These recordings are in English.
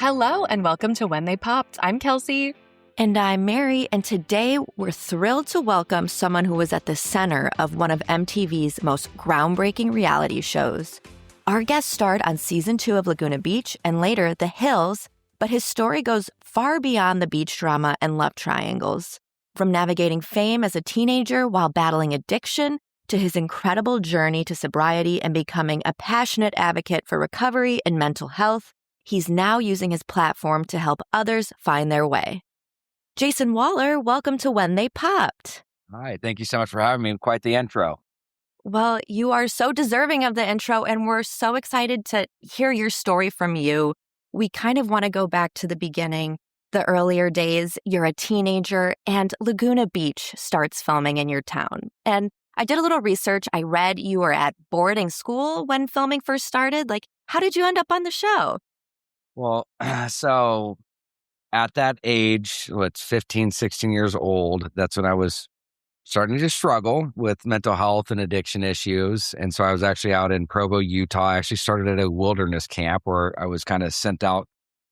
Hello and welcome to When They Popped. I'm Kelsey. And I'm Mary, and today we're thrilled to welcome someone who was at the center of one of MTV's most groundbreaking reality shows. Our guest starred on season 2 of Laguna Beach and later The Hills, but his story goes far beyond the beach drama and love triangles. From navigating fame as a teenager while battling addiction to his incredible journey to sobriety and becoming a passionate advocate for recovery and mental health, he's now using his platform to help others find their way. Jason Wahler, welcome to When They Popped. Hi, thank you so much for having me. Quite the intro. Well, you are so deserving of the intro, and we're so excited to hear your story from you. We kind of want to go back to the beginning, the earlier days. You're a teenager, and Laguna Beach starts filming in your town. And I did a little research. I read you were at boarding school when filming first started. How did you end up on the show? Well, so at that age, 15, 16 years old, that's when I was starting to struggle with mental health and addiction issues. And so I was actually out in Provo, Utah. I actually started at a wilderness camp where I was kind of sent out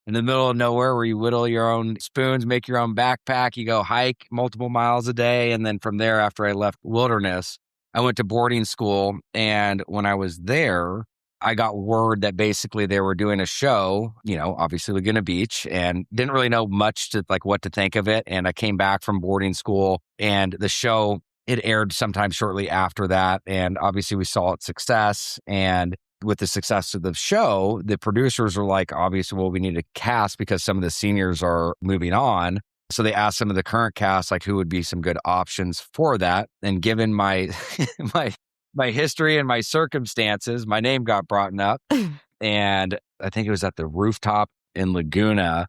in the middle of nowhere where you whittle your own spoons, make your own backpack, you go hike multiple miles a day. And then from there, after I left wilderness, I went to boarding school. And when I was there, I got word that basically they were doing a show, obviously Laguna Beach, and didn't really know much to what to think of it. And I came back from boarding school and the show, it aired sometime shortly after that. And obviously we saw its success. And with the success of the show, the producers were like, obviously, well, we need to cast because some of the seniors are moving on. So they asked some of the current cast, who would be some good options for that. And given my my history and my circumstances, my name got brought up. And I think it was at the rooftop in Laguna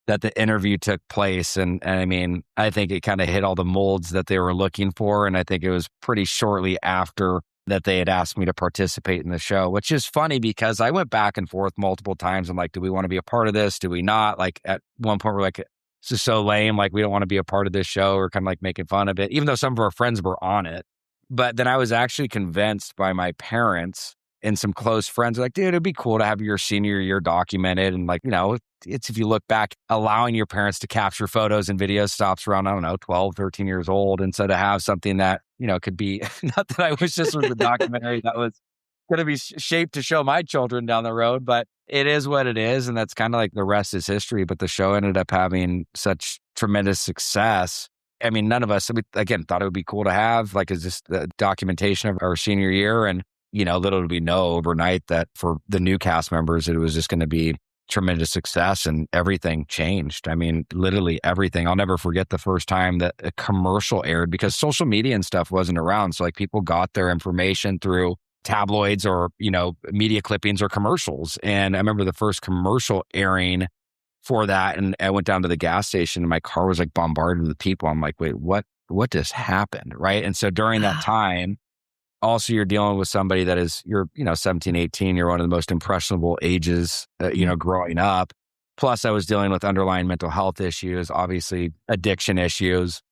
that the interview took place. And I mean, I think it kind of hit all the molds that they were looking for. And I think it was pretty shortly after that they had asked me to participate in the show, which is funny because I went back and forth multiple times. I'm like, do we want to be a part of this? Do we not? At one point, we're like, this is so lame. We don't want to be a part of this show. We're kind of making fun of it, even though some of our friends were on it. But then I was actually convinced by my parents and some close friends, dude, it'd be cool to have your senior year documented. And it's, if you look back, allowing your parents to capture photos and video stops around, 12, 13 years old. And so to have something that, could be, not that I wish this was a documentary that was going to be shaped to show my children down the road, but it is what it is. And that's kind of the rest is history. But the show ended up having such tremendous success. I mean, none of us, again, thought it would be cool to have, is this the documentation of our senior year? And, little did we know overnight that for the new cast members, it was just going to be tremendous success and everything changed. I mean, literally everything. I'll never forget the first time that a commercial aired because social media and stuff wasn't around. So people got their information through tabloids or, media clippings or commercials. And I remember the first commercial airing for that. And I went down to the gas station and my car was bombarded with people. I'm like, wait, what just happened? Right. And so during that time, also you're dealing with somebody that is, you're 17, 18, you're one of the most impressionable ages, growing up. Plus I was dealing with underlying mental health issues, obviously addiction issues,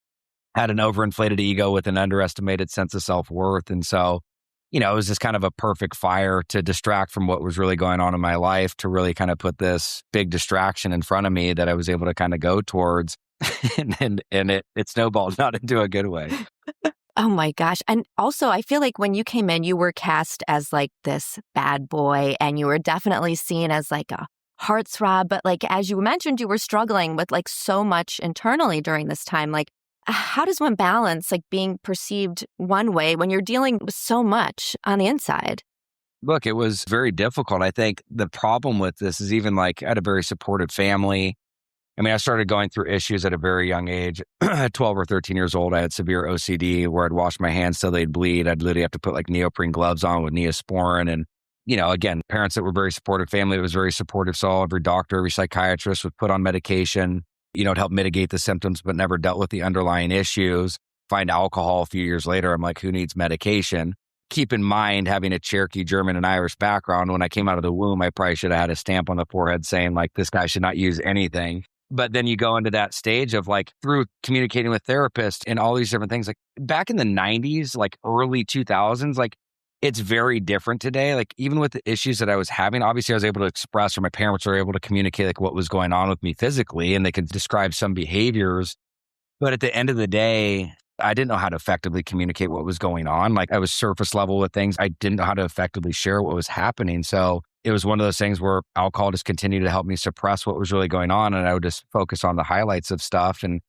had an overinflated ego with an underestimated sense of self-worth. And so, it was just kind of a perfect fire to distract from what was really going on in my life, to really kind of put this big distraction in front of me that I was able to kind of go towards. and it snowballed, not into a good way. Oh my gosh. And also, I feel like when you came in, you were cast as this bad boy, and you were definitely seen as a heartthrob. But as you mentioned, you were struggling with so much internally during this time. How does one balance being perceived one way when you're dealing with so much on the inside? Look, it was very difficult. I think the problem with this is even I had a very supportive family. I mean, I started going through issues at a very young age. At 12 or 13 years old, I had severe OCD where I'd wash my hands till they'd bleed. I'd literally have to put neoprene gloves on with Neosporin. And, again, parents that were very supportive, family that was very supportive. So every doctor, every psychiatrist would put on medication, to help mitigate the symptoms, but never dealt with the underlying issues. Find alcohol a few years later. I'm like, who needs medication? Keep in mind, having a Cherokee, German, and Irish background, when I came out of the womb, I probably should have had a stamp on the forehead saying this guy should not use anything. But then you go into that stage of through communicating with therapists and all these different things, back in the 90s, early 2000s, it's very different today. Like even with the issues that I was having, obviously I was able to express, or my parents were able to communicate like what was going on with me physically, and they could describe some behaviors. But at the end of the day, I didn't know how to effectively communicate what was going on. Like I was surface level with things. I didn't know how to effectively share what was happening. So it was one of those things where alcohol just continued to help me suppress what was really going on. And I would just focus on the highlights of stuff, and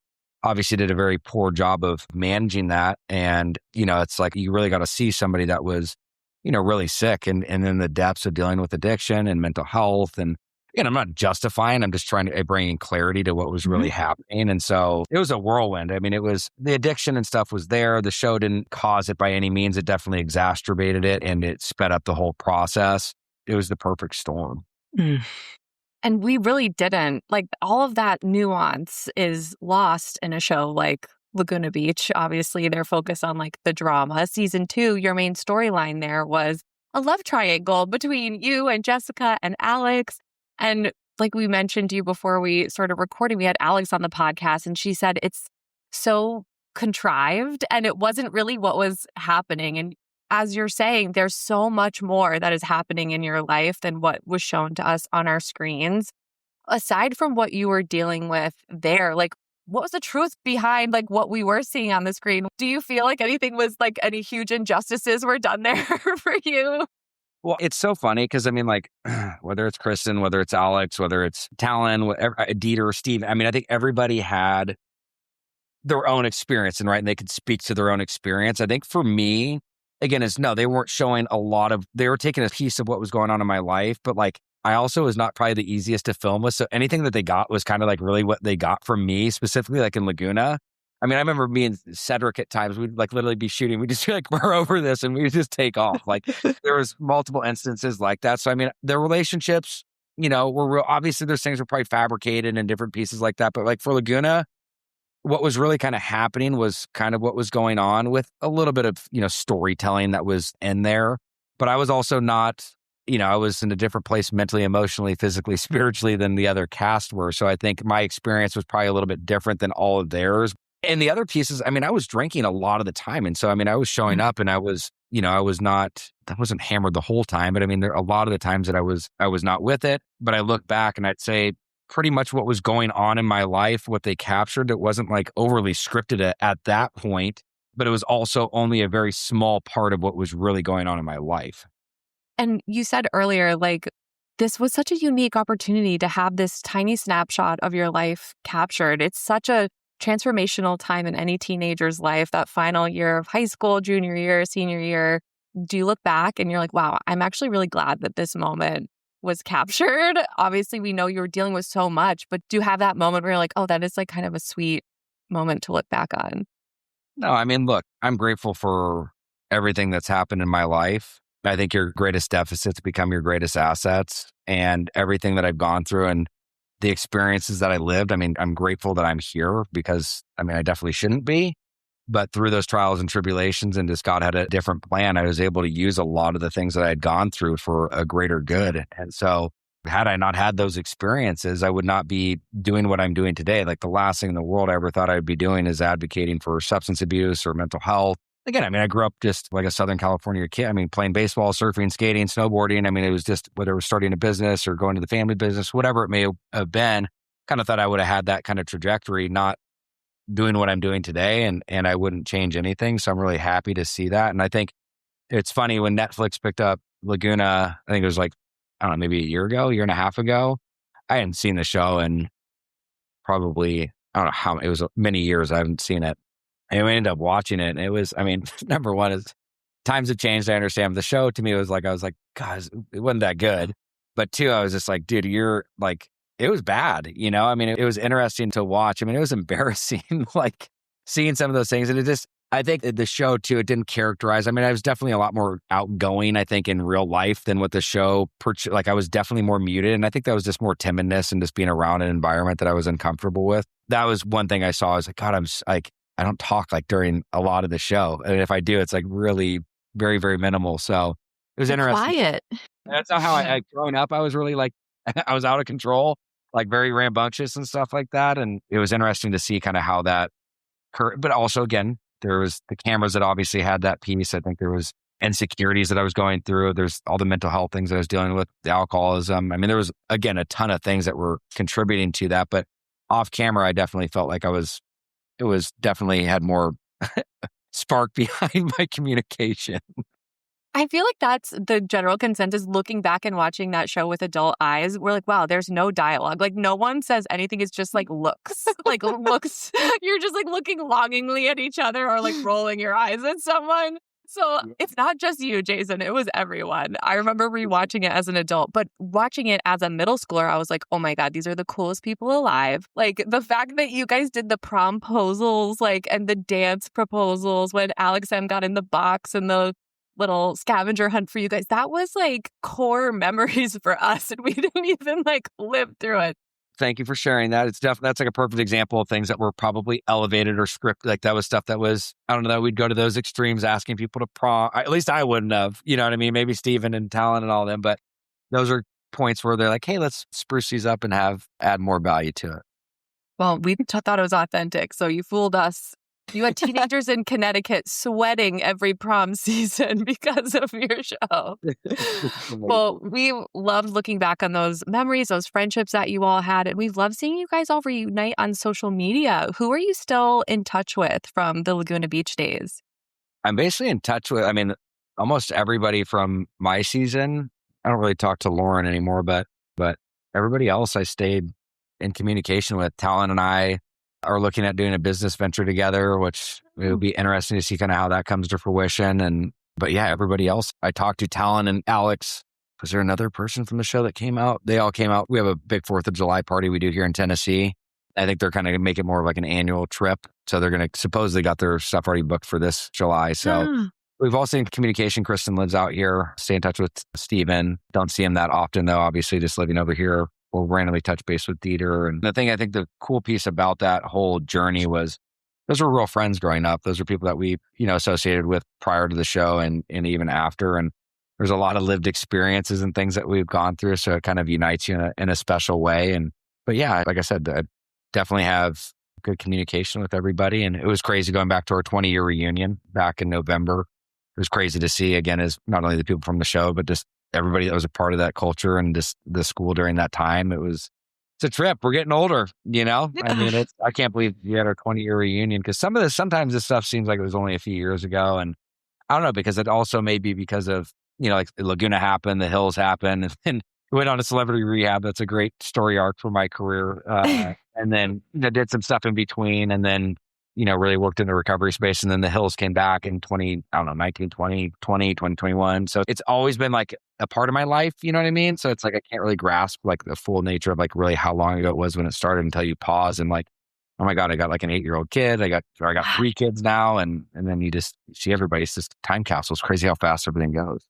obviously did a very poor job of managing that. And, it's like you really got to see somebody that was, really sick and in the depths of dealing with addiction and mental health. And I'm not justifying, I'm just trying to bring clarity to what was really happening. And so it was a whirlwind. I mean, it was the addiction and stuff was there. The show didn't cause it by any means. It definitely exacerbated it, and it sped up the whole process. It was the perfect storm. And we really didn't. Like all of that nuance is lost in a show like Laguna Beach. Obviously, they're focused on like the drama. Season 2, your main storyline there was a love triangle between you and Jessica and Alex. And like we mentioned to you before we started recording, we had Alex on the podcast, and she said it's so contrived and it wasn't really what was happening. And as you're saying, there's so much more that is happening in your life than what was shown to us on our screens. Aside from what you were dealing with there, like what was the truth behind like what we were seeing on the screen? Do you feel like anything was like any huge injustices were done there for you? Well, it's so funny because I mean, like, whether it's Kristen, whether it's Alex, whether it's Talon, whatever, Dieter, Steve, I mean, I think everybody had their own experience and they could speak to their own experience. I think for me, again, they weren't showing they were taking a piece of what was going on in my life, but like, I also was not probably the easiest to film with. So anything that they got was kind of like really what they got from me, specifically like in Laguna. I mean, I remember me and Cedric at times, we'd like literally be shooting. We'd just be like, we're over this, and we'd just take off. Like there was multiple instances like that. So, I mean, the relationships, were real. Obviously there's things were probably fabricated and different pieces like that. But like for Laguna, what was really kind of happening was kind of what was going on with a little bit of, storytelling that was in there. But I was also not, I was in a different place mentally, emotionally, physically, spiritually than the other cast were. So I think my experience was probably a little bit different than all of theirs. And the other pieces, I mean, I was drinking a lot of the time. And so, I mean, I was showing up and I wasn't hammered the whole time. But I mean, there are a lot of the times that I was not with it. But I look back and I'd say pretty much what was going on in my life, what they captured, it wasn't like overly scripted at that point, but it was also only a very small part of what was really going on in my life. And you said earlier, like, this was such a unique opportunity to have this tiny snapshot of your life captured. It's such a transformational time in any teenager's life, that final year of high school, junior year, senior year. Do you look back and you're like, wow, I'm actually really glad that this moment was captured? Obviously, we know you were dealing with so much, but do you have that moment where you're like, oh, that is like kind of a sweet moment to look back on? No, I mean, look, I'm grateful for everything that's happened in my life. I think your greatest deficits become your greatest assets, and everything that I've gone through and the experiences that I lived. I mean, I'm grateful that I'm here because, I mean, I definitely shouldn't be. But through those trials and tribulations, and just God had a different plan, I was able to use a lot of the things that I had gone through for a greater good. And so had I not had those experiences, I would not be doing what I'm doing today. Like the last thing in the world I ever thought I'd be doing is advocating for substance abuse or mental health. Again, I mean, I grew up just like a Southern California kid. I mean, playing baseball, surfing, skating, snowboarding. I mean, it was just whether it was starting a business or going to the family business, whatever it may have been, kind of thought I would have had that kind of trajectory, not doing what I'm doing today. And I wouldn't change anything. So I'm really happy to see that. And I think it's funny when Netflix picked up Laguna, I think it was like, I don't know, maybe a year and a half ago. I hadn't seen the show in probably, I don't know how, it was many years I haven't seen it. And we ended up watching it. And it was, I mean, number one is times have changed. I understand. The show to me was like, I was like, God, it wasn't that good. But two, I was just like, dude, you're like, it was bad. I mean, it was interesting to watch. I mean, it was embarrassing, like seeing some of those things. And it just, I think the show too, it didn't characterize. I mean, I was definitely a lot more outgoing, I think, in real life than what the show, like I was definitely more muted. And I think that was just more timidness and just being around an environment that I was uncomfortable with. That was one thing I saw. I was like, God, I'm like, I don't talk like during a lot of the show. And if I do, it's like really very, very minimal. So it was interesting. Quiet. That's not how I growing up, I was really like, I was out of control, like very rambunctious and stuff like that. And it was interesting to see kind of how that, but also again, there was the cameras that obviously had that piece. I think there was insecurities that I was going through. There's all the mental health things that I was dealing with, the alcoholism. I mean, there was, again, a ton of things that were contributing to that. But off camera, I definitely felt like it was definitely had more spark behind my communication. I feel like that's the general consensus looking back and watching that show with adult eyes. We're like, wow, there's no dialogue. Like no one says anything. It's just like looks, like looks. You're just like looking longingly at each other or like rolling your eyes at someone. So it's not just you, Jason. It was everyone. I remember rewatching it as an adult, but watching it as a middle schooler, I was like, oh my God, these are the coolest people alive. Like the fact that you guys did the promposals, like, and the dance proposals when Alex M got in the box and the little scavenger hunt for you guys. That was like core memories for us. And we didn't even like live through it. Thank you for sharing that. It's definitely, that's like a perfect example of things that were probably elevated or scripted. Like that was stuff that was, I don't know, that we'd go to those extremes asking people to prom. At least I wouldn't have, you know what I mean? Maybe Steven and Talon and all them, but those are points where they're like, hey, let's spruce these up and add more value to it. Well, we thought it was authentic. So you fooled us. You had teenagers in Connecticut sweating every prom season because of your show. Well, we loved looking back on those memories, those friendships that you all had. And we love seeing you guys all reunite on social media. Who are you still in touch with from the Laguna Beach days? I'm basically in touch with, I mean, almost everybody from my season. I don't really talk to Lauren anymore, but everybody else I stayed in communication with. Talon and I are looking at doing a business venture together, which it would be interesting to see kind of how that comes to fruition. But yeah, everybody else I talked to, Talon and Alex. Was there another person from the show that came out? They all came out. We have a big 4th of July party we do here in Tennessee. I think they're kind of make it more of like an annual trip. So they're going to supposedly got their stuff already booked for this July. So we've all seen communication. Kristen lives out here. Stay in touch with Steven. Don't see him that often though. Obviously just living over here. We'll randomly touch base with Dieter. And the thing, I think the cool piece about that whole journey was those were real friends growing up. Those are people that we, associated with prior to the show and even after. And there's a lot of lived experiences and things that we've gone through. So it kind of unites you in a special way. But yeah, like I said, I definitely have good communication with everybody. And it was crazy going back to our 20-year reunion back in November. It was crazy to see again, as not only the people from the show, but just everybody that was a part of that culture and just the school during that time. It's a trip. We're getting older, Yeah. I mean, I can't believe you had our 20-year reunion because sometimes this stuff seems like it was only a few years ago. And I don't know, because it also may be because of, like Laguna happened, the Hills happened, and then went on to celebrity rehab. That's a great story arc for my career. And then did some stuff in between and then, really worked in the recovery space. And then the Hills came back in 2021. So it's always been like a part of my life, you know what I mean? So it's like, I can't really grasp like the full nature of like really how long ago it was when it started until you pause and like, oh my God, I got like an 8-year-old kid. I got 3 kids now. And then you just see everybody. It's just time capsule. It's crazy how fast everything goes.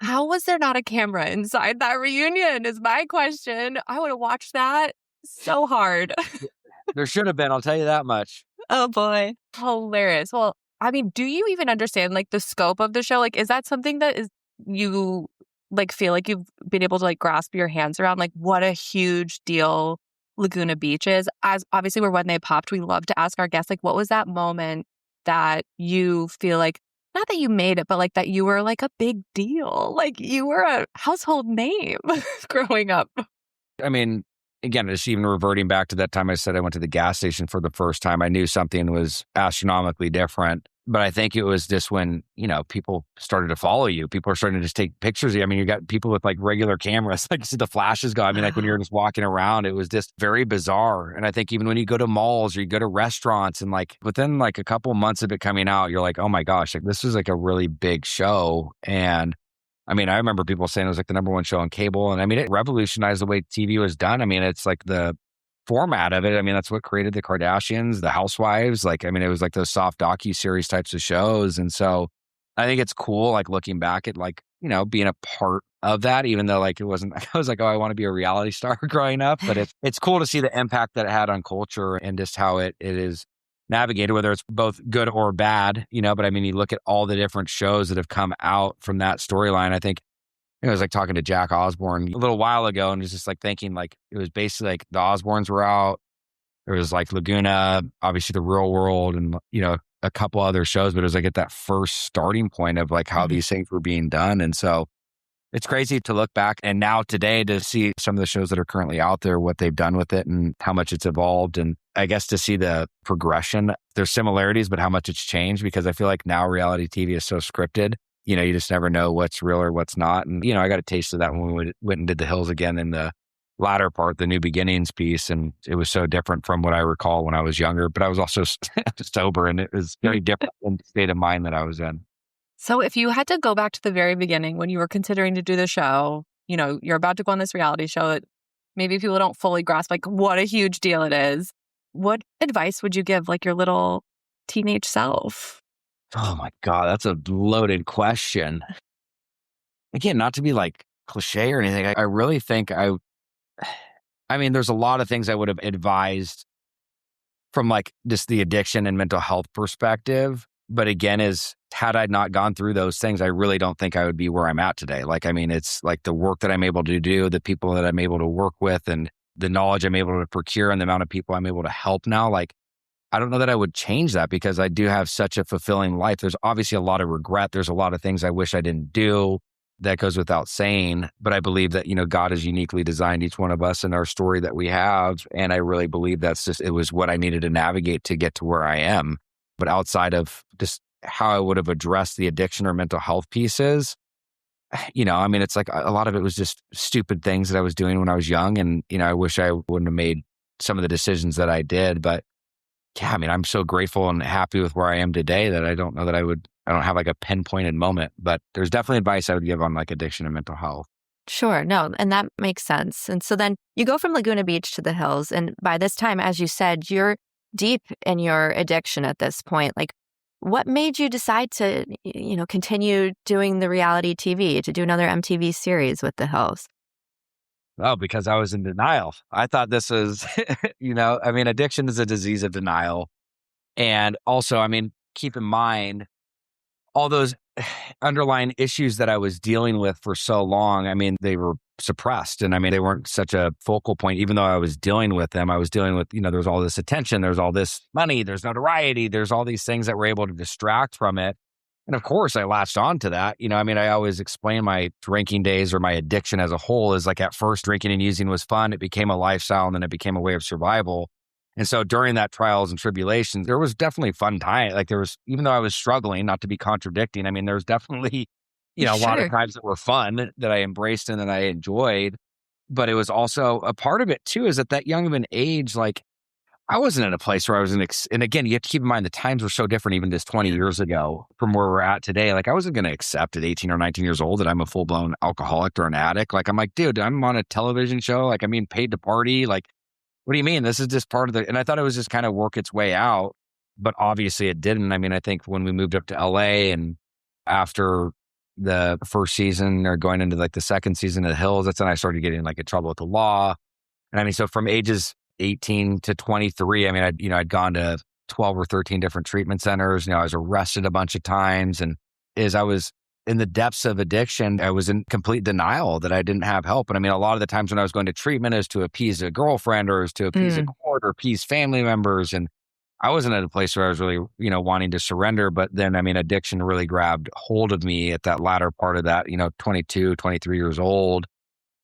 How was there not a camera inside that reunion is my question. I would have watched that so hard. There should have been, I'll tell you that much. Oh boy. Hilarious. Well, I mean, do you even understand like the scope of the show? Like, is that something that is you like feel like you've been able to like grasp your hands around? Like what a huge deal Laguna Beach is. As obviously we're when they popped, we love to ask our guests, like, what was that moment that you feel like, not that you made it, but like that you were like a big deal? Like you were a household name growing up. I mean, again, just even reverting back to that time I said I went to the gas station for the first time, I knew something was astronomically different. But I think it was just when, people started to follow you. People are starting to just take pictures of you. I mean, you got people with like regular cameras, like you see the flashes go. I mean, like when you're just walking around, it was just very bizarre. And I think even when you go to malls or you go to restaurants and like within like a couple months of it coming out, you're like, oh my gosh, like this was like a really big show. And I mean, I remember people saying it was like the number one show on cable. And I mean, it revolutionized the way TV was done. I mean, it's like the format of it. I mean, that's what created the Kardashians, the Housewives. Like, I mean, it was like those soft docu-series types of shows. And so I think it's cool, like looking back at like, being a part of that, even though like it wasn't, I was like, oh, I want to be a reality star growing up. But it's cool to see the impact that it had on culture and just how it is navigated, whether it's both good or bad, but I mean, you look at all the different shows that have come out from that storyline. I think I was like talking to Jack Osborne a little while ago and was just like thinking like it was basically like the Osbournes were out. There was like Laguna, obviously the Real World and, a couple other shows, but it was like at that first starting point of like how these things were being done. And so it's crazy to look back and now today to see some of the shows that are currently out there, what they've done with it and how much it's evolved. And I guess to see the progression, there's similarities, but how much it's changed, because I feel like now reality TV is so scripted. You just never know what's real or what's not. And, I got a taste of that when we went and did The Hills again in the latter part, the New Beginnings piece. And it was so different from what I recall when I was younger, but I was also sober, and it was very different in the state of mind that I was in. So if you had to go back to the very beginning when you were considering to do the show, you're about to go on this reality show that maybe people don't fully grasp like what a huge deal it is. What advice would you give like your little teenage self? Oh my God, that's a loaded question. Again, not to be like cliche or anything. I really think there's a lot of things I would have advised from like just the addiction and mental health perspective. But again, had I not gone through those things, I really don't think I would be where I'm at today. It's like the work that I'm able to do, the people that I'm able to work with, and the knowledge I'm able to procure and the amount of people I'm able to help now. I don't know that I would change that, because I do have such a fulfilling life. There's obviously a lot of regret. There's a lot of things I wish I didn't do. That goes without saying. But I believe that, God has uniquely designed each one of us in our story that we have. And I really believe it was what I needed to navigate to get to where I am. But outside of just how I would have addressed the addiction or mental health pieces, it's like a lot of it was just stupid things that I was doing when I was young. And, I wish I wouldn't have made some of the decisions that I did. But yeah, I'm so grateful and happy with where I am today that I don't know that I don't have like a pinpointed moment, but there's definitely advice I would give on like addiction and mental health. Sure. No, and that makes sense. And so then you go from Laguna Beach to The Hills. And by this time, as you said, you're deep in your addiction at this point. Like, what made you decide to, continue doing the reality TV, to do another MTV series with The Hills? Oh, because I was in denial. I thought this was, addiction is a disease of denial. And also, keep in mind all those underlying issues that I was dealing with for so long. They were suppressed, and they weren't such a focal point. Even though I was dealing with them, I was dealing with, there's all this attention, there's all this money, there's notoriety, there's all these things that were able to distract from it. And of course, I latched on to that. I always explain my drinking days or my addiction as a whole is like, at first, drinking and using was fun. It became a lifestyle, and then it became a way of survival. And so during that trials and tribulations, there was definitely fun time. Like even though I was struggling, not to be contradicting, there was definitely, a lot of times that were fun that I embraced and that I enjoyed. But it was also a part of it too, is at that young of an age, like I wasn't in a place where I was and again, you have to keep in mind the times were so different even just 20 years ago from where we're at today. Like I wasn't going to accept at 18 or 19 years old that I'm a full-blown alcoholic or an addict. Like I'm like, dude, I'm on a television show. Like I'm being paid to party. Like, what do you mean? This is just part of and I thought it was just kind of work its way out, but obviously it didn't. I think when we moved up to LA and after the first season or going into like the second season of The Hills, that's when I started getting like in trouble with the law. And so from ages 18 to 23, I'd gone to 12 or 13 different treatment centers. I was arrested a bunch of times. And as I was in the depths of addiction, I was in complete denial that I didn't have help. And a lot of the times when I was going to treatment is to appease a girlfriend or is to appease a court or appease family members. And I wasn't at a place where I was really, wanting to surrender. But then, addiction really grabbed hold of me at that latter part of that, 22, 23 years old,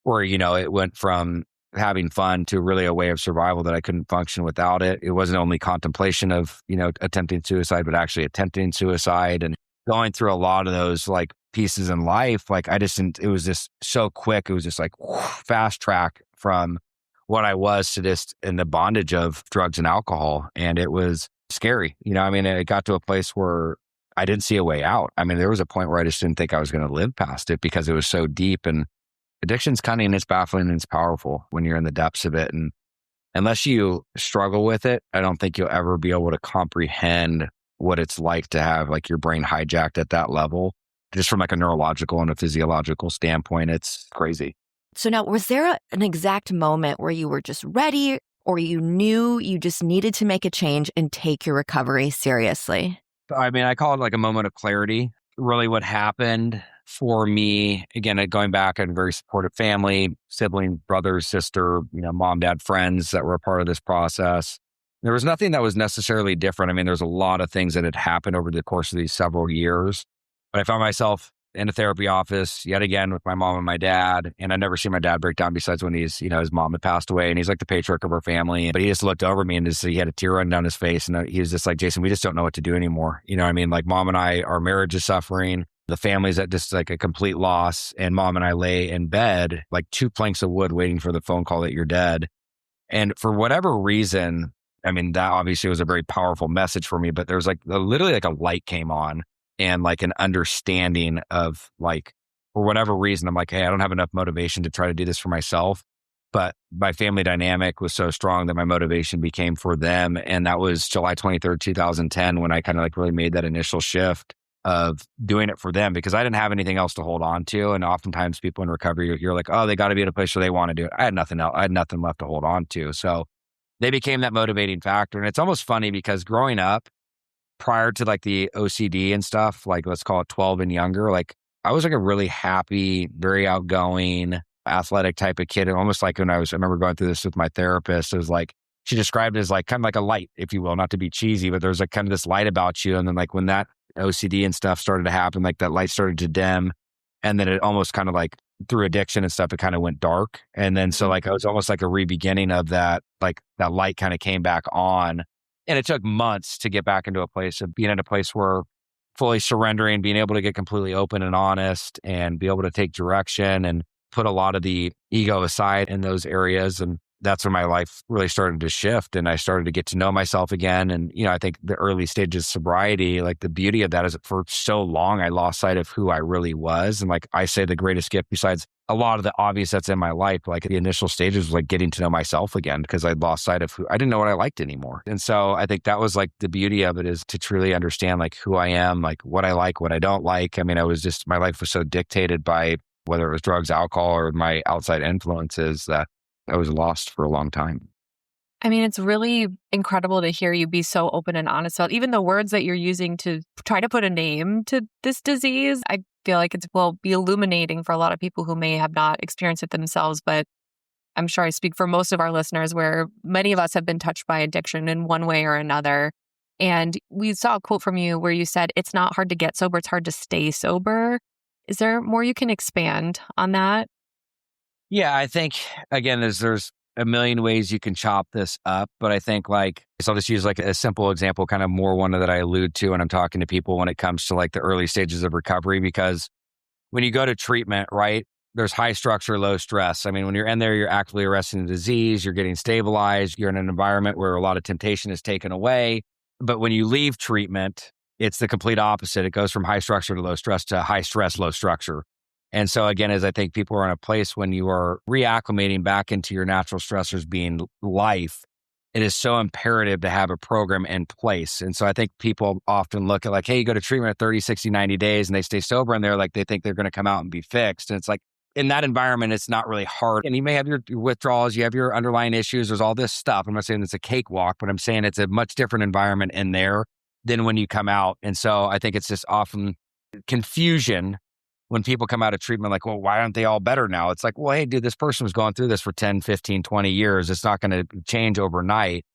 where, it went from having fun to really a way of survival that I couldn't function without it. It wasn't only contemplation of, attempting suicide, but actually attempting suicide and going through a lot of those like pieces in life. Like it was just so quick. It was just like fast track from what I was to just in the bondage of drugs and alcohol. And it was scary. It got to a place where I didn't see a way out. There was a point where I just didn't think I was going to live past it because it was so deep. And addiction's cunning, it's baffling, and it's powerful when you're in the depths of it. And unless you struggle with it, I don't think you'll ever be able to comprehend what it's like to have like your brain hijacked at that level. Just from like a neurological and a physiological standpoint, it's crazy. So now, was there an exact moment where you were just ready or you knew you just needed to make a change and take your recovery seriously? I call it like a moment of clarity. Really what happened for me, again, going back, I had a very supportive family, sibling, brother, sister, mom, dad, friends that were a part of this process. There was nothing that was necessarily different. I mean, there's a lot of things that had happened over the course of these several years. But I found myself in a therapy office yet again with my mom and my dad. And I'd never seen my dad break down besides when his mom had passed away. And he's like the patriarch of our family. But he just looked over me and he had a tear running down his face. And he was just like, Jason, we just don't know what to do anymore. You know what I mean? Like mom and I, our marriage is suffering. The family's at just like a complete loss. And mom and I lay in bed, like two planks of wood waiting for the phone call that you're dead. And for whatever reason, I mean, that obviously was a very powerful message for me, but there was like literally like a light came on and like an understanding of like, for whatever reason, I'm like, hey, I don't have enough motivation to try to do this for myself. But my family dynamic was so strong that my motivation became for them. And that was July 23rd, 2010, when I kind of like really made that initial shift of doing it for them because I didn't have anything else to hold on to. And oftentimes people in recovery, you're like, oh, they got to be at a place where they want to do it. I had nothing else. I had nothing left to hold on to. So they became that motivating factor. And it's almost funny because growing up prior to like the OCD and stuff, like let's call it 12 and younger, like I was like a really happy, very outgoing, athletic type of kid. And almost like I remember going through this with my therapist, it was like, she described it as like kind of like a light, if you will, not to be cheesy, but there's like kind of this light about you. And then like when that OCD and stuff started to happen, like that light started to dim. And then it almost kind of like through addiction and stuff, it kind of went dark. And then so like it was almost like a re-beginning of that, like that light kind of came back on. And it took months to get back into a place of being in a place where fully surrendering, being able to get completely open and honest and be able to take direction and put a lot of the ego aside in those areas. And that's when my life really started to shift and I started to get to know myself again. And, I think the early stages of sobriety, like the beauty of that is for so long, I lost sight of who I really was. And like I say, the greatest gift besides a lot of the obvious that's in my life, like the initial stages was like getting to know myself again because I'd lost sight of who I didn't know what I liked anymore. And so I think that was like the beauty of it is to truly understand like who I am, like what I like, what I don't like. I mean, my life was so dictated by whether it was drugs, alcohol, or my outside influences that I was lost for a long time. I mean, it's really incredible to hear you be so open and honest about even the words that you're using to try to put a name to this disease. I feel like it will be illuminating for a lot of people who may have not experienced it themselves, but I'm sure I speak for most of our listeners where many of us have been touched by addiction in one way or another. And we saw a quote from you where you said, it's not hard to get sober, it's hard to stay sober. Is there more you can expand on that? Yeah, I think, again, there's a million ways you can chop this up, but I think so I'll just use like a simple example, kind of more one that I allude to when I'm talking to people when it comes to like the early stages of recovery, because when you go to treatment, right, there's high structure, low stress. I mean, when you're in there, you're actively arresting the disease, you're getting stabilized, you're in an environment where a lot of temptation is taken away. But when you leave treatment, it's the complete opposite. It goes from high structure to low stress to high stress, low structure. And so again, as I think people are in a place when you are reacclimating back into your natural stressors being life, it is so imperative to have a program in place. And so I think people often look at like, hey, you go to treatment at 30, 60, 90 days and they stay sober and they're like, they think they're going to come out and be fixed. And it's like, in that environment, it's not really hard. And you may have your withdrawals, you have your underlying issues, there's all this stuff. I'm not saying it's a cakewalk, but I'm saying it's a much different environment in there than when you come out. And so I think it's just often confusion when people come out of treatment, like, well, why aren't they all better now? It's like, well, hey, dude, this person was going through this for 10, 15, 20 years. It's not going to change overnight.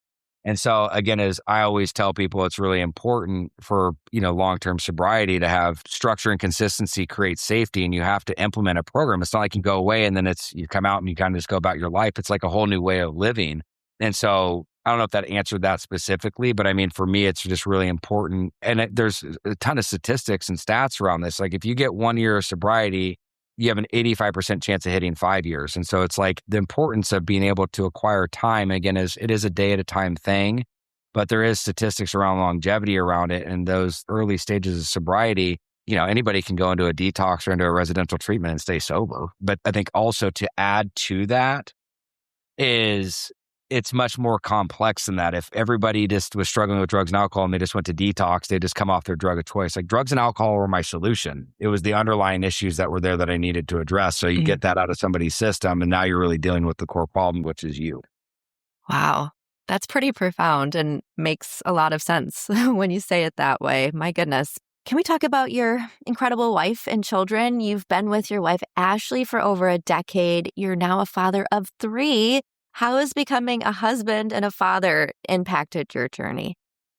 And so again, as I always tell people, it's really important for, long-term sobriety to have structure and consistency create safety, and you have to implement a program. It's not like you go away and then you come out and you kind of just go about your life. It's like a whole new way of living. And so I don't know if that answered that specifically, but I mean, for me, it's just really important. And there's a ton of statistics and stats around this. Like if you get 1 year of sobriety, you have an 85% chance of hitting 5 years. And so it's like the importance of being able to acquire time, again, it is a day at a time thing, but there is statistics around longevity around it. And those early stages of sobriety, anybody can go into a detox or into a residential treatment and stay sober. But I think also to add to that is it's much more complex than that. If everybody just was struggling with drugs and alcohol and they just went to detox, they just come off their drug of choice. Like drugs and alcohol were my solution. It was the underlying issues that were there that I needed to address. So you get that out of somebody's system and now you're really dealing with the core problem, which is you. Wow. That's pretty profound and makes a lot of sense when you say it that way. My goodness. Can we talk about your incredible wife and children? You've been with your wife, Ashley, for over a decade. You're now a father of 3. How has becoming a husband and a father impacted your journey?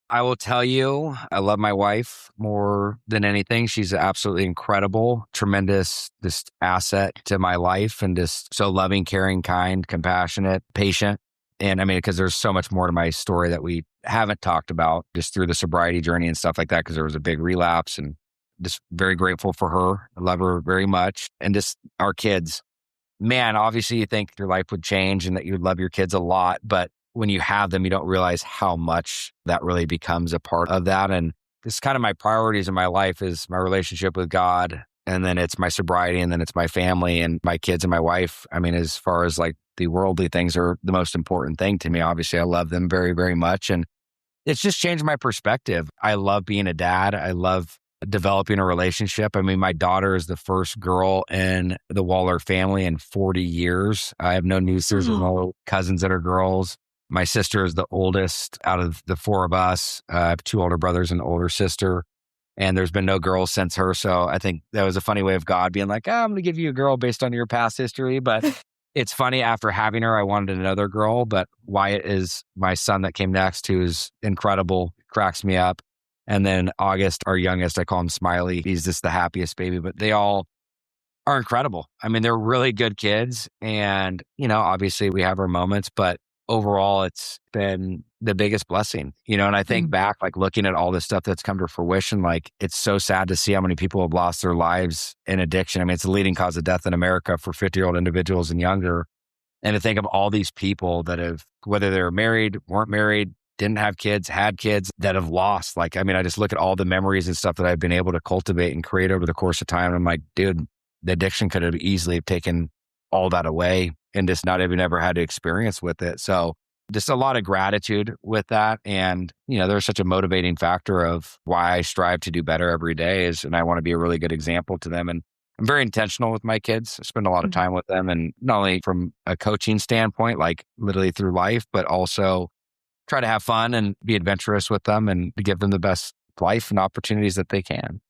I will tell you, I love my wife more than anything. She's absolutely incredible, tremendous, just asset to my life and just so loving, caring, kind, compassionate, patient. And I mean, because there's so much more to my story that we haven't talked about just through the sobriety journey and stuff like that, because there was a big relapse and just very grateful for her. I love her very much. And just our kids, man, obviously you think your life would change and that you'd love your kids a lot, but when you have them, you don't realize how much that really becomes a part of that. And this is kind of my priorities in my life is my relationship with God. And then it's my sobriety, and then it's my family and my kids and my wife. I mean, as far as like the worldly things are the most important thing to me. Obviously, I love them very, very much. And it's just changed my perspective. I love being a dad. I love developing a relationship. I mean, my daughter is the first girl in the Wahler family in 40 years. I have no nieces or no cousins that are girls. My sister is the oldest out of the four of us. I have two older brothers and an older sister, and there's been no girls since her. So I think that was a funny way of God being like, I'm going to give you a girl based on your past history. But it's funny, after having her, I wanted another girl, but Wyatt is my son that came next, who is incredible, cracks me up. And then August, our youngest, I call him Smiley. He's just the happiest baby, but they all are incredible. I mean, they're really good kids. And, obviously we have our moments, but overall, it's been the biggest blessing, and I think back, like looking at all this stuff that's come to fruition, like it's so sad to see how many people have lost their lives in addiction. I mean, it's the leading cause of death in America for 50-year-old individuals and younger. And to think of all these people that have, whether they're married, weren't married, didn't have kids, had kids, that have lost. Like, I mean, I just look at all the memories and stuff that I've been able to cultivate and create over the course of time. And I'm like, dude, the addiction could have easily taken all that away and just not even ever had to experience with it. So just a lot of gratitude with that. And, there's such a motivating factor of why I strive to do better every day and I want to be a really good example to them. And I'm very intentional with my kids. I spend a lot of time with them, and not only from a coaching standpoint, like literally through life, but also try to have fun and be adventurous with them and to give them the best life and opportunities that they can.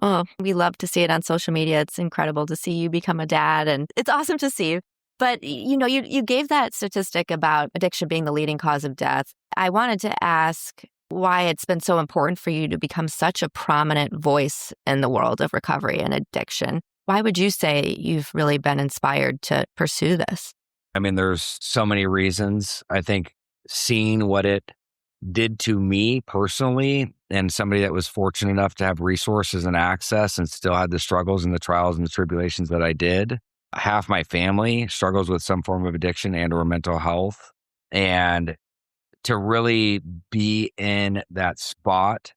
Well, we love to see it on social media. It's incredible to see you become a dad, and it's awesome to see. But, you gave that statistic about addiction being the leading cause of death. I wanted to ask why it's been so important for you to become such a prominent voice in the world of recovery and addiction. Why would you say you've really been inspired to pursue this? I mean, there's so many reasons. I think seeing what it did to me personally, and somebody that was fortunate enough to have resources and access and still had the struggles and the trials and the tribulations that I did. Half my family struggles with some form of addiction and or mental health. And to really be in that spot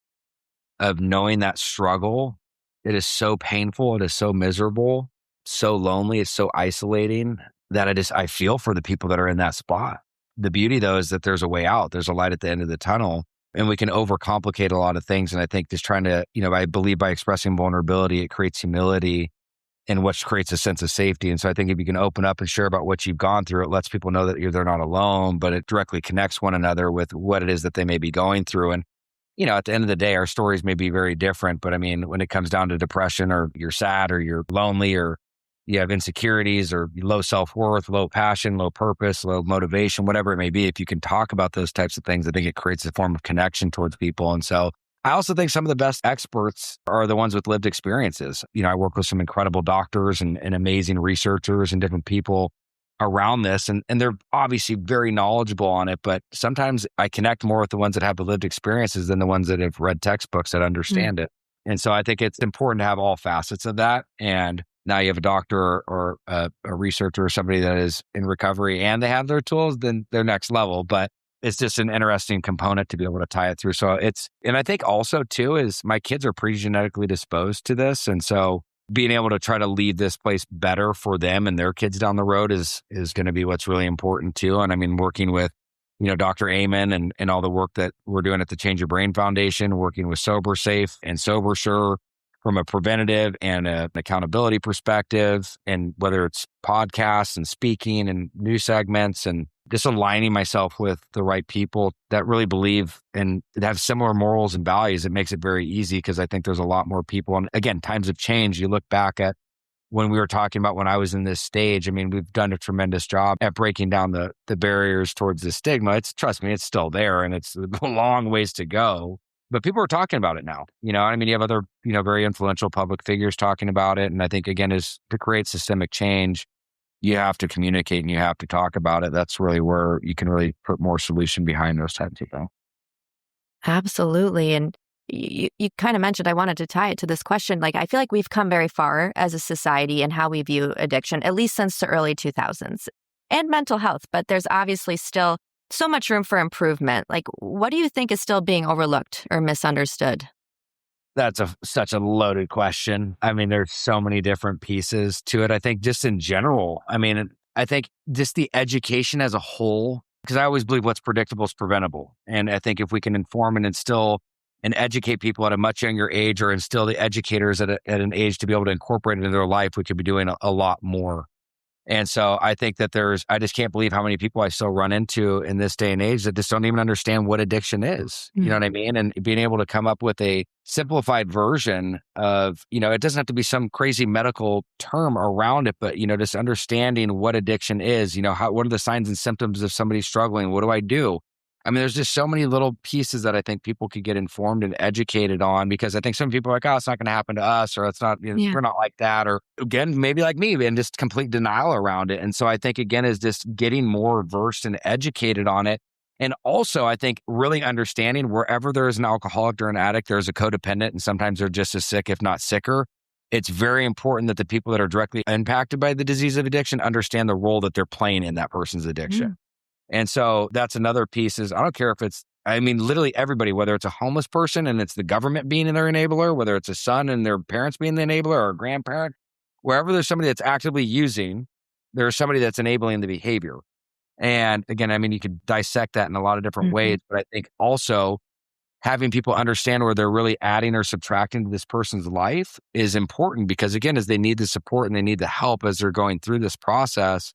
of knowing that struggle, it is so painful. It is so miserable, so lonely. It's so isolating that I feel for the people that are in that spot. The beauty, though, is that there's a way out. There's a light at the end of the tunnel, and we can overcomplicate a lot of things. And I think just trying to, I believe by expressing vulnerability, it creates humility, and which creates a sense of safety. And so I think if you can open up and share about what you've gone through, it lets people know that they're not alone, but it directly connects one another with what it is that they may be going through. And, at the end of the day, our stories may be very different, but I mean, when it comes down to depression, or you're sad, or you're lonely, or you have insecurities, or low self-worth, low passion, low purpose, low motivation, whatever it may be, if you can talk about those types of things, I think it creates a form of connection towards people. And so I also think some of the best experts are the ones with lived experiences. I work with some incredible doctors and amazing researchers and different people around this, and they're obviously very knowledgeable on it, but sometimes I connect more with the ones that have the lived experiences than the ones that have read textbooks that understand it. And so I think it's important to have all facets of that. And now you have a doctor or a researcher or somebody that is in recovery and they have their tools, then they're next level. But it's just an interesting component to be able to tie it through. So and I think also too is my kids are pretty genetically disposed to this. And so being able to try to leave this place better for them and their kids down the road is going to be what's really important too. And I mean, working with, Dr. Amen and all the work that we're doing at the Change Your Brain Foundation, working with Sober Safe and Sober Sure from a preventative and an accountability perspective, and whether it's podcasts and speaking and new segments, and just aligning myself with the right people that really believe and have similar morals and values. It makes it very easy because I think there's a lot more people. And again, times have changed. You look back at when we were talking about when I was in this stage, I mean, we've done a tremendous job at breaking down the barriers towards the stigma. Trust me, it's still there and it's a long ways to go. But people are talking about it now. I mean, you have other, very influential public figures talking about it. And I think, again, is to create systemic change, you have to communicate and you have to talk about it. That's really where you can really put more solution behind those types of things. Absolutely. And you kind of mentioned, I wanted to tie it to this question. Like, I feel like we've come very far as a society in how we view addiction, at least since the early 2000s, and mental health. But there's obviously still so much room for improvement. Like, what do you think is still being overlooked or misunderstood? That's such a loaded question. I mean, there's so many different pieces to it. I think just in general, I mean, I think just the education as a whole, because I always believe what's predictable is preventable. And I think if we can inform and instill and educate people at a much younger age, or instill the educators at an age to be able to incorporate it into their life, we could be doing a lot more. And so I think that I just can't believe how many people I still run into in this day and age that just don't even understand what addiction is. You know what I mean? And being able to come up with a simplified version of, it doesn't have to be some crazy medical term around it, but, just understanding what addiction is, what are the signs and symptoms of somebody struggling? What do I do? I mean, there's just so many little pieces that I think people could get informed and educated on, because I think some people are like, oh, it's not going to happen to us, or it's not, we're not like that, or again, maybe like me, and just complete denial around it. And so I think, again, is just getting more versed and educated on it. And also, I think really understanding wherever there is an alcoholic or an addict, there's a codependent, and sometimes they're just as sick, if not sicker. It's very important that the people that are directly impacted by the disease of addiction understand the role that they're playing in that person's addiction. And so that's another piece is, I don't care if it's, I mean, literally everybody, whether it's a homeless person and it's the government being their enabler, whether it's a son and their parents being the enabler, or a grandparent, wherever there's somebody that's actively using, there's somebody that's enabling the behavior. And again, I mean, you could dissect that in a lot of different ways, but I think also having people understand where they're really adding or subtracting to this person's life is important, because again, as they need the support and they need the help as they're going through this process.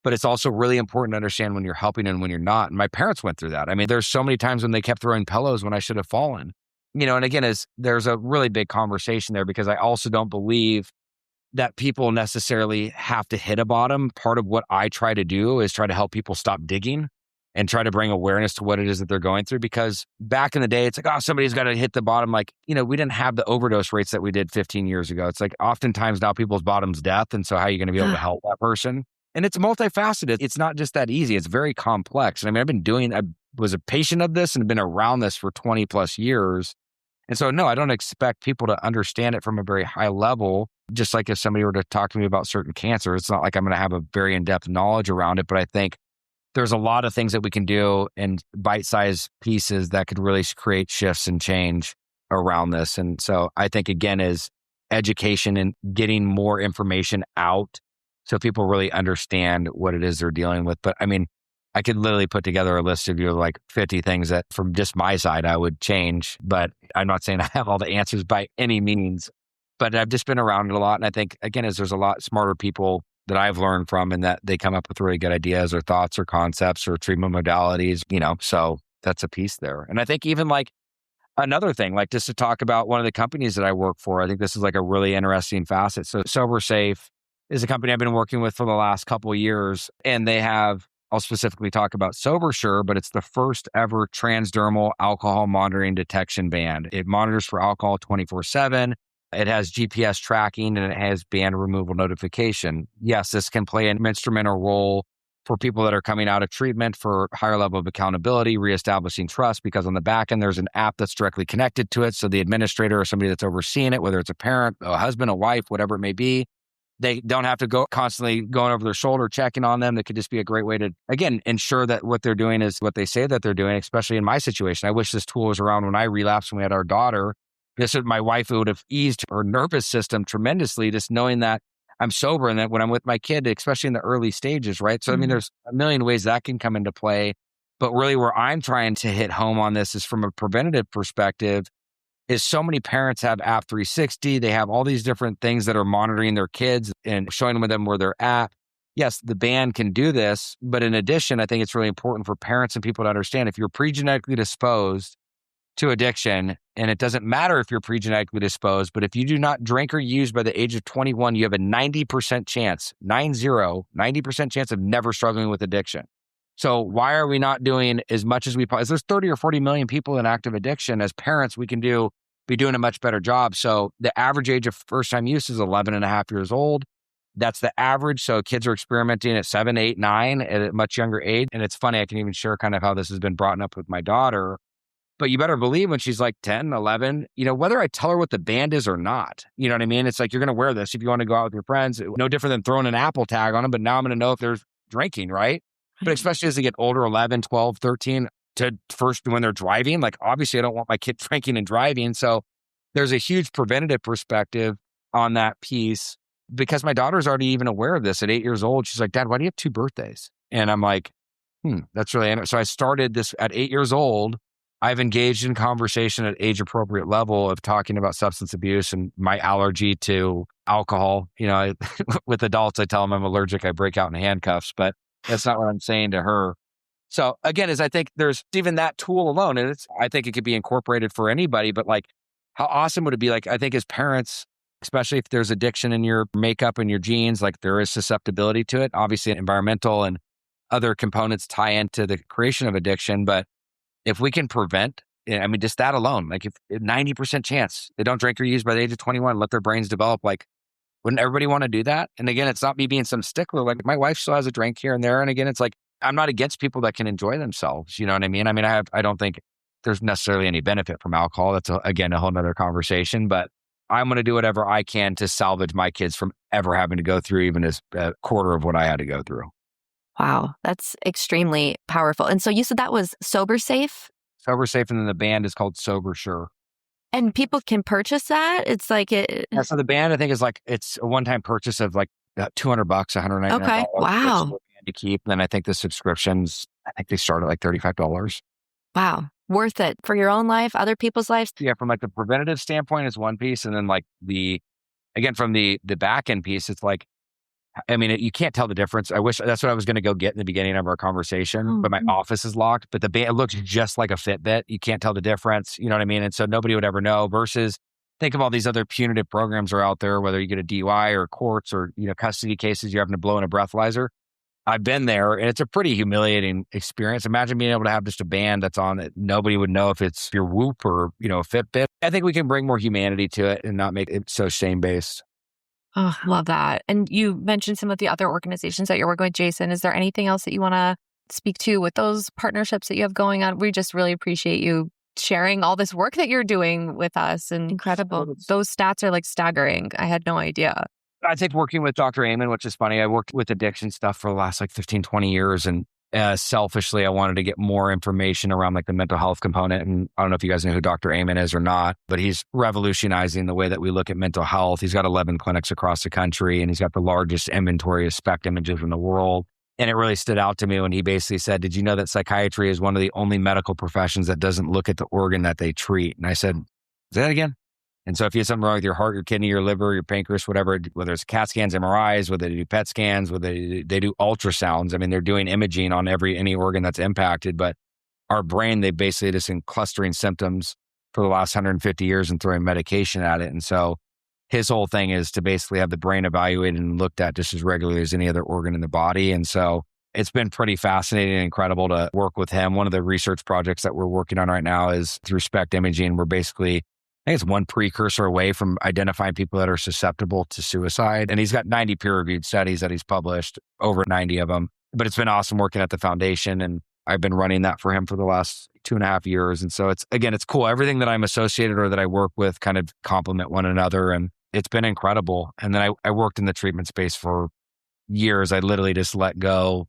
But it's also really important to understand when you're helping and when you're not. And my parents went through that. I mean, there's so many times when they kept throwing pillows when I should have fallen. And again, there's a really big conversation there, because I also don't believe that people necessarily have to hit a bottom. Part of what I try to do is try to help people stop digging and try to bring awareness to what it is that they're going through. Because back in the day, it's like, oh, somebody's got to hit the bottom. Like, we didn't have the overdose rates that we did 15 years ago. It's like oftentimes now people's bottom's death. And so how are you going to be able to help that person? And it's multifaceted. It's not just that easy. It's very complex. And I mean, I was a patient of this and been around this for 20 plus years. And so, no, I don't expect people to understand it from a very high level. Just like if somebody were to talk to me about certain cancer, it's not like I'm going to have a very in-depth knowledge around it. But I think there's a lot of things that we can do in bite-sized pieces that could really create shifts and change around this. And so I think, again, is education and getting more information out, so people really understand what it is they're dealing with. But I mean, I could literally put together a list of like 50 things that from just my side I would change, but I'm not saying I have all the answers by any means. But I've just been around it a lot. And I think, again, there's a lot smarter people that I've learned from, and that they come up with really good ideas or thoughts or concepts or treatment modalities, so that's a piece there. And I think even like another thing, like just to talk about one of the companies that I work for, I think this is like a really interesting facet. So Sober Safe is a company I've been working with for the last couple of years. And they have, I'll specifically talk about Sober Sure, but it's the first ever transdermal alcohol monitoring detection band. It monitors for alcohol 24/7. It has GPS tracking and it has band removal notification. Yes, this can play an instrumental role for people that are coming out of treatment for higher level of accountability, reestablishing trust, because on the back end, there's an app that's directly connected to it. So the administrator or somebody that's overseeing it, whether it's a parent, a husband, a wife, whatever it may be, they don't have to go constantly going over their shoulder, checking on them. That could just be a great way to, again, ensure that what they're doing is what they say that they're doing, especially in my situation. I wish this tool was around when I relapsed, when we had our daughter. My wife, it would have eased her nervous system tremendously, just knowing that I'm sober and that when I'm with my kid, especially in the early stages, right? So, I mean, there's a million ways that can come into play. But really where I'm trying to hit home on this is from a preventative perspective, is so many parents have App 360. They have all these different things that are monitoring their kids and showing them where they're at. Yes, the band can do this. But in addition, I think it's really important for parents and people to understand, if you're pre-genetically disposed to addiction. And it doesn't matter if you're pre-genetically disposed, but if you do not drink or use by the age of 21, you have a 90% chance, 90% chance of never struggling with addiction. So why are we not doing as much as we possibly? There's 30 or 40 million people in active addiction. As parents, we can be doing a much better job. So the average age of first-time use is 11 and a half years old. That's the average. So kids are experimenting at 7, 8, 9 at a much younger age. And it's funny, I can even share kind of how this has been brought up with my daughter. But you better believe when she's like 10, 11, whether I tell her what the band is or not, you know what I mean? It's like, you're going to wear this if you want to go out with your friends. No different than throwing an Apple tag on them, but now I'm going to know if they're drinking, right? But especially as they get older, 11, 12, 13, to first when they're driving, like obviously I don't want my kid drinking and driving. So there's a huge preventative perspective on that piece because my daughter's already even aware of this at 8 years old. She's like, Dad, why do you have 2 birthdays? And I'm like, that's really interesting. So I started this at 8 years old. I've engaged in conversation at age appropriate level of talking about substance abuse and my allergy to alcohol. With adults, I tell them I'm allergic. I break out in handcuffs, but that's not what I'm saying to her. So again, I think there's even that tool alone, and I think it could be incorporated for anybody, but like, how awesome would it be? Like, I think as parents, especially if there's addiction in your makeup and your genes, like there is susceptibility to it. Obviously environmental and other components tie into the creation of addiction, but if we can prevent, just that alone, like if 90% chance they don't drink or use by the age of 21, let their brains develop, like, wouldn't everybody want to do that? And again, it's not me being some stickler. Like my wife still has a drink here and there. And again, it's like, I'm not against people that can enjoy themselves. You know what I mean? I don't think there's necessarily any benefit from alcohol. That's again, a whole nother conversation, but I'm going to do whatever I can to salvage my kids from ever having to go through even a quarter of what I had to go through. Wow, that's extremely powerful. And so you said that was Sober Safe? Sober Safe, and then the band is called Sober Sure. And people can purchase that? It's like it. Yeah, so the band, I think, is like, it's a one-time purchase of like $200, $199. Okay, wow. To keep. And then I think the subscriptions, I think they start at like $35. Wow, worth it for your own life, other people's lives. Yeah, from like the preventative standpoint is one piece. And then like from the back end piece, it's like, you can't tell the difference. I wish that's what I was going to go get in the beginning of our conversation, but my office is locked, but the band, it looks just like a Fitbit. You can't tell the difference. You know what I mean? And so nobody would ever know versus think of all these other punitive programs are out there, whether you get a DUI or courts or, custody cases, you're having to blow in a breathalyzer. I've been there and it's a pretty humiliating experience. Imagine being able to have just a band that's on that nobody would know if it's your Whoop or, a Fitbit. I think we can bring more humanity to it and not make it so shame-based. Oh, love that. And you mentioned some of the other organizations that you're working with, Jason. Is there anything else that you want to speak to with those partnerships that you have going on? We just really appreciate you sharing all this work that you're doing with us. And incredible. Those stats are like staggering. I had no idea. I think working with Dr. Amen, which is funny, I worked with addiction stuff for the last like 15, 20 years. And selfishly, I wanted to get more information around like the mental health component. And I don't know if you guys know who Dr. Amen is or not, but he's revolutionizing the way that we look at mental health. He's got 11 clinics across the country and he's got the largest inventory of SPECT images in the world. And it really stood out to me when he basically said, did you know that psychiatry is one of the only medical professions that doesn't look at the organ that they treat? And I said, say that again. And so if you have something wrong with your heart, your kidney, your liver, your pancreas, whatever, whether it's CAT scans, MRIs, whether they do PET scans, whether they do ultrasounds, they're doing imaging on any organ that's impacted. But our brain, they basically just been clustering symptoms for the last 150 years and throwing medication at it. And so his whole thing is to basically have the brain evaluated and looked at just as regularly as any other organ in the body. And so it's been pretty fascinating and incredible to work with him. One of the research projects that we're working on right now is through SPECT imaging. We're basically, I think it's one precursor away from identifying people that are susceptible to suicide. And he's got 90 peer-reviewed studies that he's published, over 90 of them. But it's been awesome working at the foundation. And I've been running that for him for the last 2.5 years. And so it's cool. Everything that I'm associated or that I work with kind of complement one another. And it's been incredible. And then I worked in the treatment space for years. I literally just let go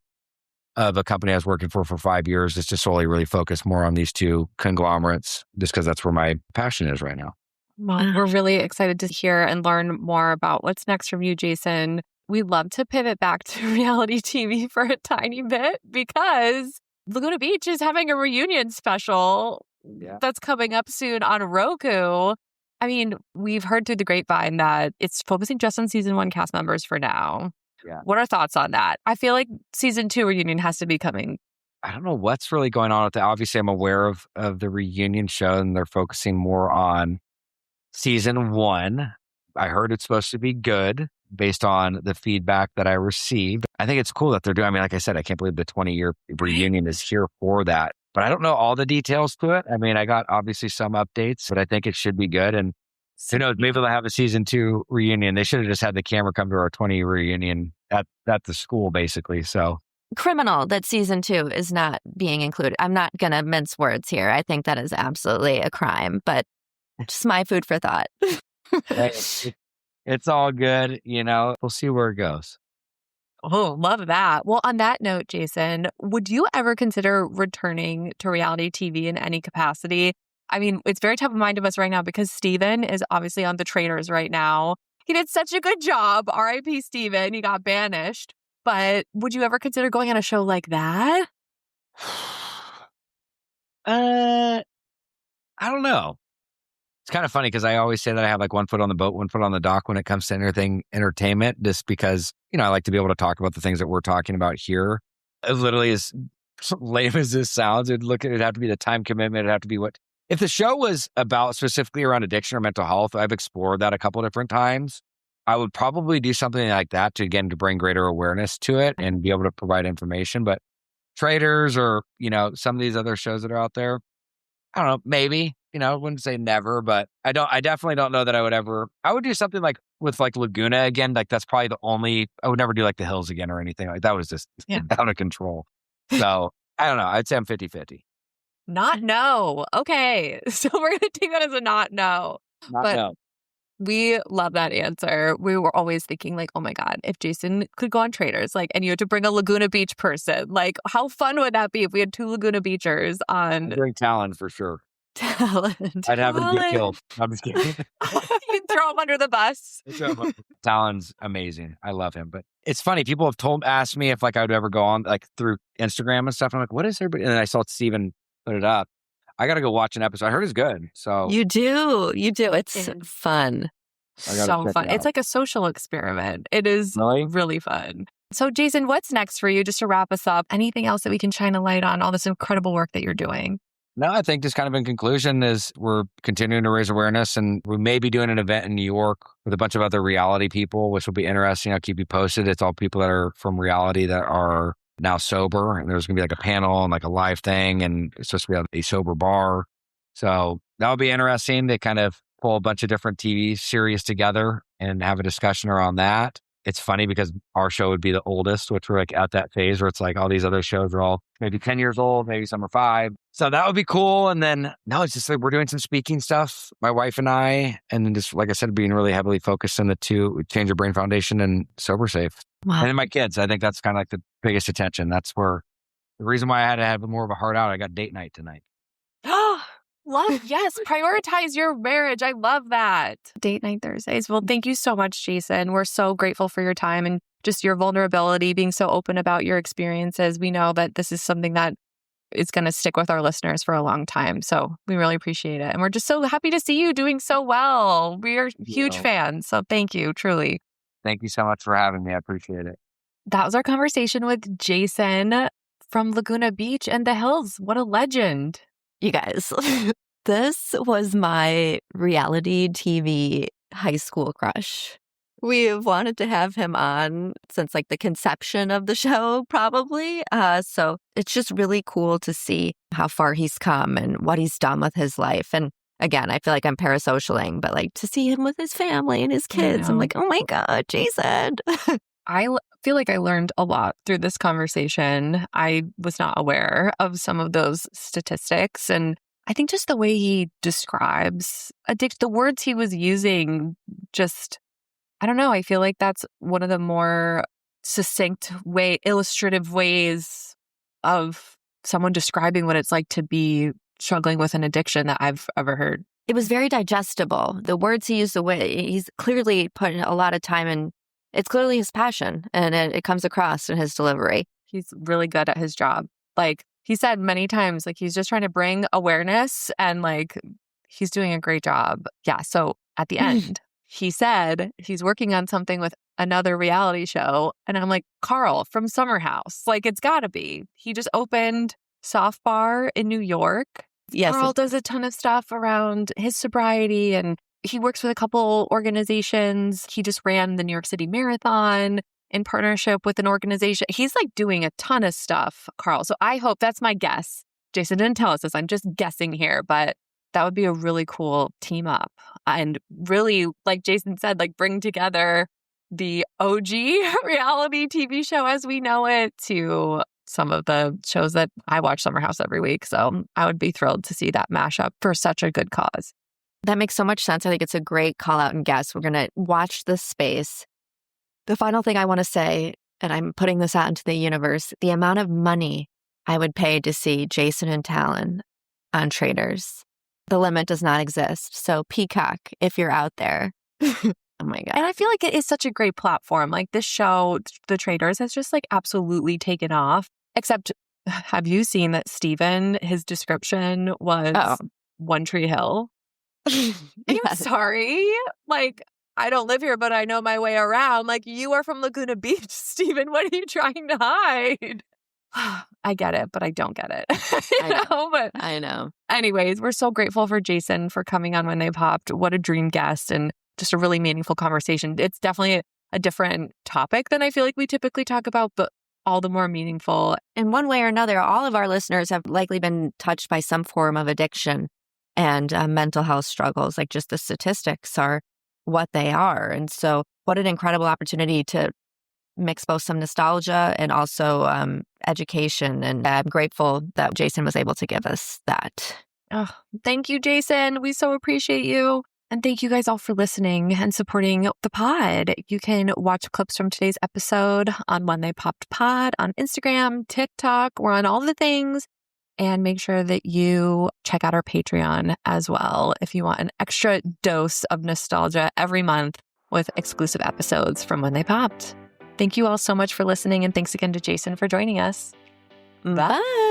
of a company I was working for 5 years, just to solely really focus more on these two conglomerates, just because that's where my passion is right now. Well, we're really excited to hear and learn more about what's next from you, Jason. We'd love to pivot back to reality TV for a tiny bit because Laguna Beach is having a reunion special that's coming up soon on Roku. We've heard through the grapevine that it's focusing just on season 1 cast members for now. Yeah. What are thoughts on that? I feel like season 2 reunion has to be coming I don't know what's really going on with that. Obviously, I'm aware of the reunion show, and they're focusing more on season 1. I heard it's supposed to be good based on the feedback that I received. I think it's cool that they're doing. I mean, like I said, I can't believe the 20-year reunion is here for that. But I don't know all the details to it. I mean, I got obviously some updates, but I think it should be good. And who knows, maybe they'll have a season 2 reunion. They should have just had the camera come to our 20-year reunion at the school, basically. So Criminal that season 2 is not being included. I'm not going to mince words here. I think that is absolutely a crime, but just my food for thought. hey, it's all good. We'll see where it goes. Oh, love that. Well, on that note, Jason, would you ever consider returning to reality TV in any capacity? I mean, it's very top of mind of us right now because Steven is obviously on The Traitors right now. He did such a good job. R.I.P. Steven. He got banished. But would you ever consider going on a show like that? I don't know. It's kind of funny because I always say that I have like one foot on the boat, one foot on the dock when it comes to anything entertainment, just because, I like to be able to talk about the things that we're talking about here. It literally, as lame as this sounds, it'd have to be the time commitment. It'd have to be if the show was about specifically around addiction or mental health, I've explored that a couple different times. I would probably do something like that to bring greater awareness to it and be able to provide information. But Traitors or, some of these other shows that are out there, I don't know, maybe, I wouldn't say never, but I definitely don't know that I would ever. I would do something like with like Laguna again. Like that's probably I would never do like the Hills again or anything like that. Was just out of control. So I don't know. I'd say I'm 50-50. Not no. Okay. So we're going to take that as a not no. No. We love that answer. We were always thinking like, oh my God, if Jason could go on Traitors, and you had to bring a Laguna Beach person, how fun would that be if we had 2 Laguna Beachers on? I'd bring Talon for sure. Talent. I'd have him get killed. I'm just kidding. You'd throw him under the bus. Talon's amazing. I love him. But it's funny. People have asked me if I would ever go on through Instagram and stuff. I'm like, what is everybody? And then I saw Steven put it up. I got to go watch an episode. I heard it's good. So You do. It's fun. So fun. It's like a social experiment. It is really fun. So Jason, what's next for you? Just to wrap us up, anything else that we can shine a light on all this incredible work that you're doing? No, I think just kind of in conclusion is we're continuing to raise awareness, and we may be doing an event in New York with a bunch of other reality people, which will be interesting. I'll keep you posted. It's all people that are from reality that are now sober, and there's going to be like a panel and like a live thing, and it's supposed to be a sober bar. So that'll be interesting to kind of pull a bunch of different TV series together and have a discussion around that. It's funny because our show would be the oldest, which we're like at that phase where it's like all these other shows are all maybe 10 years old, maybe some are 5. So that would be cool. And then no, it's just like we're doing some speaking stuff, my wife and I, and then just like I said, being really heavily focused on the 2, Change Your Brain Foundation and Sober Safe. Wow. And then my kids, I think that's kind of like the biggest attention. That's where the reason why I had to have more of a heart out. I got date night tonight. Yes, prioritize your marriage. I love that. Date night Thursdays. Well, thank you so much, Jason. We're so grateful for your time and just your vulnerability, being so open about your experiences. We know that this is something that is going to stick with our listeners for a long time. So we really appreciate it. And we're just so happy to see you doing so well. We are huge fans. So thank you, truly. Thank you so much for having me. I appreciate it. That was our conversation with Jason from Laguna Beach and the Hills. What a legend. You guys, this was my reality TV high school crush. We've wanted to have him on since the conception of the show, probably. So it's just really cool to see how far he's come and what he's done with his life. And again, I feel like I'm parasocialing, but to see him with his family and his kids, I'm like, oh my God, Jason. I feel like I learned a lot through this conversation. I was not aware of some of those statistics. And I think just the way he describes the words he was using, I don't know. I feel like that's one of the more succinct illustrative ways of someone describing what it's like to be struggling with an addiction that I've ever heard. It was very digestible. The words he used, he's clearly put a lot of time in. It's clearly his passion, and it comes across in his delivery. He's really good at his job. He said many times, he's just trying to bring awareness, and he's doing a great job. Yeah. So at the end, he said he's working on something with another reality show. And I'm like, Carl from Summer House. Like, it's got to be. He just opened Soft Bar in New York. Yes. Carl does a ton of stuff around his sobriety, and he works with a couple organizations. He just ran the New York City Marathon in partnership with an organization. He's like doing a ton of stuff, Carl. So I hope, that's my guess. Jason didn't tell us this. I'm just guessing here, but that would be a really cool team up. And really, like Jason said, like bring together the OG reality TV show as we know it to some of the shows that I watch Summer House every week. So I would be thrilled to see that mashup for such a good cause. That makes so much sense. I think it's a great call out and guess. We're going to watch this space. The final thing I want to say, and I'm putting this out into the universe, the amount of money I would pay to see Jason and Talon on Traitors. The limit does not exist. So Peacock, if you're out there. Oh my God. And I feel like it is such a great platform. Like this show, The Traitors, has just like absolutely taken off. Except, have you seen that Steven, his description was One Tree Hill? I'm sorry. Like, I don't live here, but I know my way around. Like, you are from Laguna Beach, Steven. What are you trying to hide? I get it, but I don't get it. I know. Anyways, we're so grateful for Jason for coming on When They Popped. What a dream guest and just a really meaningful conversation. It's definitely a different topic than I feel like we typically talk about, but all the more meaningful. In one way or another, all of our listeners have likely been touched by some form of addiction and mental health struggles. Like just the statistics are what they are. And so what an incredible opportunity to mix both some nostalgia and also education. And I'm grateful that Jason was able to give us that. Oh, thank you, Jason. We so appreciate you. And thank you guys all for listening and supporting the pod. You can watch clips from today's episode on When They Popped Pod on Instagram, TikTok. We're on all the things. And make sure that you check out our Patreon as well if you want an extra dose of nostalgia every month with exclusive episodes from When They Popped. Thank you all so much for listening. And thanks again to Jason for joining us. Bye.